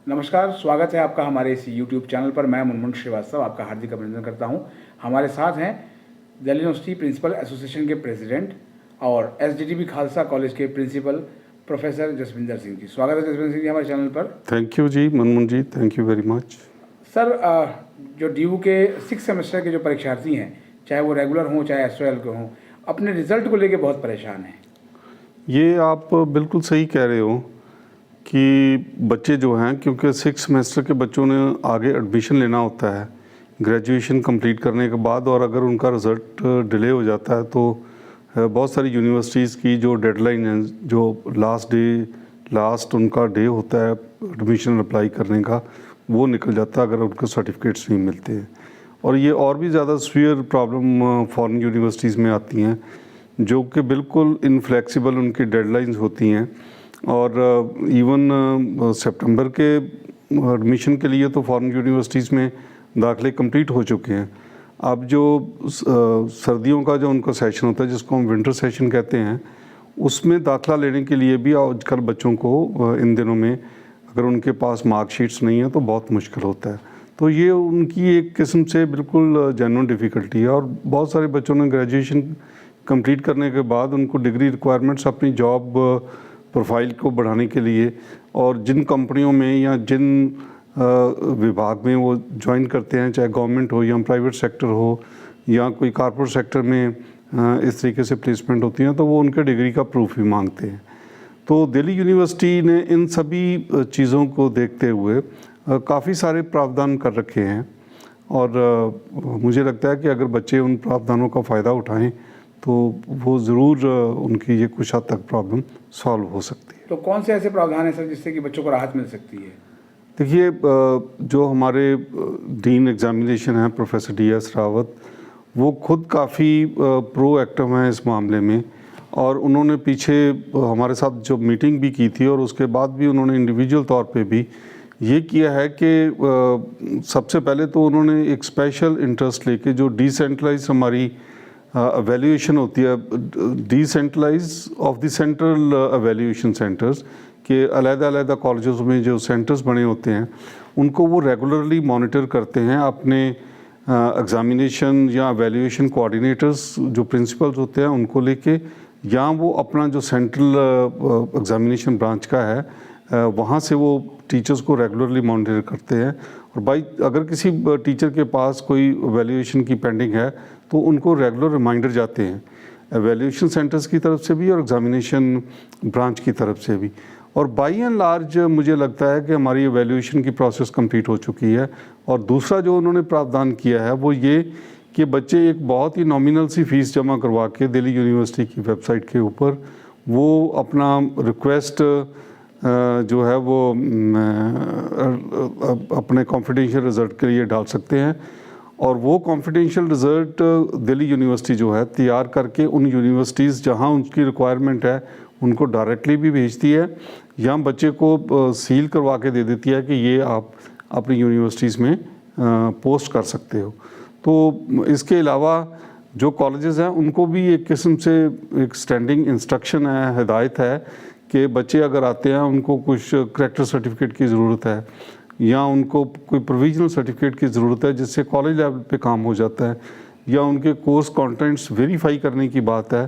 नमस्कार, स्वागत है आपका हमारे इस YouTube चैनल पर। मैं मुनमुन श्रीवास्तव आपका हार्दिक अभिनंदन करता हूं। हमारे साथ हैं दिल्ली यूनिवर्सिटी प्रिंसिपल एसोसिएशन के प्रेसिडेंट और एसडीटीबी खालसा कॉलेज के प्रिंसिपल प्रोफेसर जसविंदर सिंह जी। स्वागत है जसविंदर सिंह जी हमारे चैनल पर। Thank you ji Munmun ji, thank you very much. Sir, जो DU के 6 सेमेस्टर के जो परीक्षार्थी हैं, चाहे वो रेगुलर हों चाहे SOL के हों, अपने रिजल्ट को लेके बहुत परेशान हैं। ये आप बिल्कुल सही कह रहे हो कि बच्चे जो हैं, क्योंकि 6 सेमेस्टर के बच्चों ने आगे एडमिशन लेना होता है ग्रेजुएशन कंप्लीट करने के बाद, और अगर उनका रिज़ल्ट डिले हो जाता है तो बहुत सारी यूनिवर्सिटीज़ की जो डेडलाइन है, जो लास्ट उनका डे होता है एडमिशन अप्लाई करने का, वो निकल जाता है अगर उनको सर्टिफिकेट्स नहीं मिलते हैं। और ये और भी ज़्यादा सीवियर प्रॉब्लम फॉरेन यूनिवर्सिटीज़ में आती हैं, जो कि बिल्कुल इनफ्लेक्सिबल उनकी डेडलाइंस होती हैं। और इवन सितंबर के एडमिशन के लिए तो फॉरेन यूनिवर्सिटीज़ में दाखिले कंप्लीट हो चुके हैं। अब जो सर्दियों का जो उनका सेशन होता है, जिसको हम विंटर सेशन कहते हैं, उसमें दाखिला लेने के लिए भी आजकल बच्चों को इन दिनों में अगर उनके पास मार्कशीट्स नहीं है तो बहुत मुश्किल होता है। तो ये उनकी एक किस्म से बिल्कुल जेन्युइन डिफ़िकल्टी है। और बहुत सारे बच्चों ने ग्रेजुएशन कंप्लीट करने के बाद उनको डिग्री रिक्वायरमेंट्स अपनी जॉब प्रोफाइल को बढ़ाने के लिए, और जिन कंपनियों में या जिन विभाग में वो ज्वाइन करते हैं, चाहे गवर्नमेंट हो या प्राइवेट सेक्टर हो या कोई कॉर्पोरेट सेक्टर में इस तरीके से प्लेसमेंट होती हैं, तो वो उनके डिग्री का प्रूफ भी मांगते हैं। तो दिल्ली यूनिवर्सिटी ने इन सभी चीज़ों को देखते हुए काफ़ी सारे प्रावधान कर रखे हैं, और मुझे लगता है कि अगर बच्चे उन प्रावधानों का फ़ायदा उठाएं तो वो ज़रूर उनकी ये कुछ हद तक प्रॉब्लम सॉल्व हो सकती है। तो कौन से ऐसे प्रावधान हैं सर जिससे कि बच्चों को राहत मिल सकती है? देखिए, जो हमारे डीन एग्जामिनेशन हैं प्रोफेसर DS रावत, वो खुद काफ़ी प्रोएक्टिव हैं इस मामले में। और उन्होंने पीछे हमारे साथ जो मीटिंग भी की थी, और उसके बाद भी उन्होंने इंडिविजुअल तौर पे भी ये किया है कि सबसे पहले तो उन्होंने एक स्पेशल इंटरेस्ट लेके जो डिसेंट्रलाइज हमारी एवेल्यूएशन होती है, decentralise of the central evaluation centres के अलग-अलग कॉलेजेस में जो सेंटर्स बने होते हैं, उनको वो रेगुलरली मॉनिटर करते हैं। अपने एग्जामिनेशन या एवेल्यूएशन कोऑर्डिनेटर्स जो प्रिंसिपल्स होते हैं उनको लेके, या वो अपना जो सेंट्रल एग्जामिनेशन ब्रांच का है वहाँ से वो टीचर्स को रेगुलरली मॉनिटर करते हैं। और अगर किसी टीचर के पास कोई एवेल्यूएशन की पेंडिंग है तो उनको रेगुलर रिमाइंडर जाते हैं एवेल्यूएशन सेंटर्स की तरफ से भी और एग्जामिनेशन ब्रांच की तरफ से भी। और बाई एंड लार्ज मुझे लगता है कि हमारी एवेल्यूएशन की प्रोसेस कंप्लीट हो चुकी है। और दूसरा जो उन्होंने प्रावधान किया है वो ये कि बच्चे एक बहुत ही नॉमिनल सी फ़ीस जमा करवा के दिल्ली यूनिवर्सिटी की वेबसाइट के ऊपर वो अपना रिक्वेस्ट जो है वो अपने कॉन्फिडेंशियल रिज़ल्ट के लिए डाल सकते हैं। और वो कॉन्फिडेंशियल रिज़ल्ट दिल्ली यूनिवर्सिटी जो है तैयार करके उन यूनिवर्सिटीज़ जहाँ उनकी रिक्वायरमेंट है उनको डायरेक्टली भी भेजती है, या बच्चे को सील करवा के दे देती है कि ये आप अपनी यूनिवर्सिटीज़ में पोस्ट कर सकते हो। तो इसके अलावा जो कॉलेजेस हैं उनको भी एक किस्म से एक स्टैंडिंग इंस्ट्रक्शन है, हिदायत है कि बच्चे अगर आते हैं उनको कुछ करैक्टर सर्टिफिकेट की ज़रूरत है या उनको कोई प्रोविजनल सर्टिफिकेट की ज़रूरत है जिससे कॉलेज लेवल पे काम हो जाता है, या उनके कोर्स कंटेंट्स वेरीफाई करने की बात है,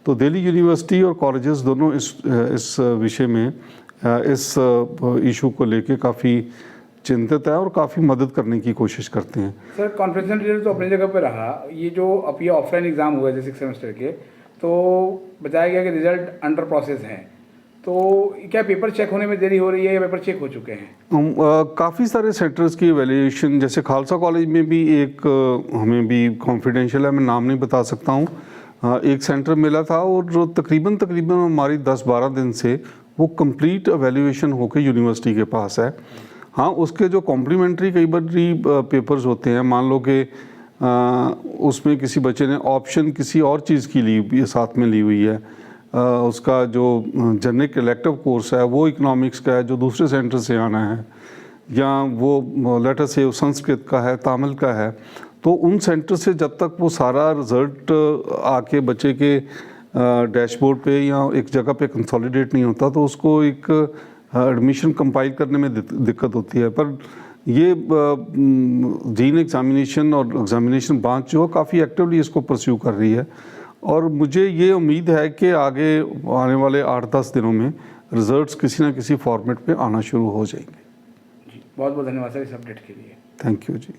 तो दिल्ली यूनिवर्सिटी और कॉलेजेस दोनों इस विषय में इस इशू को लेके काफ़ी चिंतित है और काफ़ी मदद करने की कोशिश करते हैं। सर, कॉन्फिडेंशियल रिजल्ट तो अपनी जगह पे रहा। ये जो अब ये ऑफलाइन एग्ज़ाम हुए थे 6 सेमेस्टर के, तो बताया गया कि रिजल्ट अंडर प्रोसेस हैं, तो क्या पेपर चेक होने में देरी हो रही है या पेपर चेक हो चुके हैं? काफ़ी सारे सेंटर्स की एवेल्यूएशन, जैसे खालसा कॉलेज में भी एक हमें भी कॉन्फिडेंशियल है, मैं नाम नहीं बता सकता हूँ, एक सेंटर मिला था और जो तकरीबन हमारी 10-12 दिन से वो कंप्लीट एवेल्यूएशन होकर यूनिवर्सिटी के पास है। हाँ, उसके जो कॉम्प्लीमेंट्री कई बार पेपर्स होते हैं, मान लो कि उसमें किसी बच्चे ने ऑप्शन किसी और चीज़ की ली साथ में ली हुई है, उसका जो जनरिक इलेक्टिव कोर्स है वो इकोनॉमिक्स का है जो दूसरे सेंटर से आना है, या वो लेटर से संस्कृत का है, तमिल का है, तो उन सेंटर से जब तक वो सारा रिज़ल्ट आके बच्चे के डैशबोर्ड पे या एक जगह पे कंसोलिडेट नहीं होता तो उसको एक एडमिशन कंपाइल करने में दिक्कत होती है। पर ये जीन एग्ज़ामिनेशन और एग्ज़ामिनेशन ब्रांच जो है काफ़ी एक्टिवली इसको परस्यू कर रही है, और मुझे ये उम्मीद है कि आगे आने वाले 8-10 दिनों में रिजल्ट्स किसी न किसी फॉर्मेट पे आना शुरू हो जाएंगे। जी, बहुत बहुत धन्यवाद सर इस अपडेट के लिए। Thank you ji.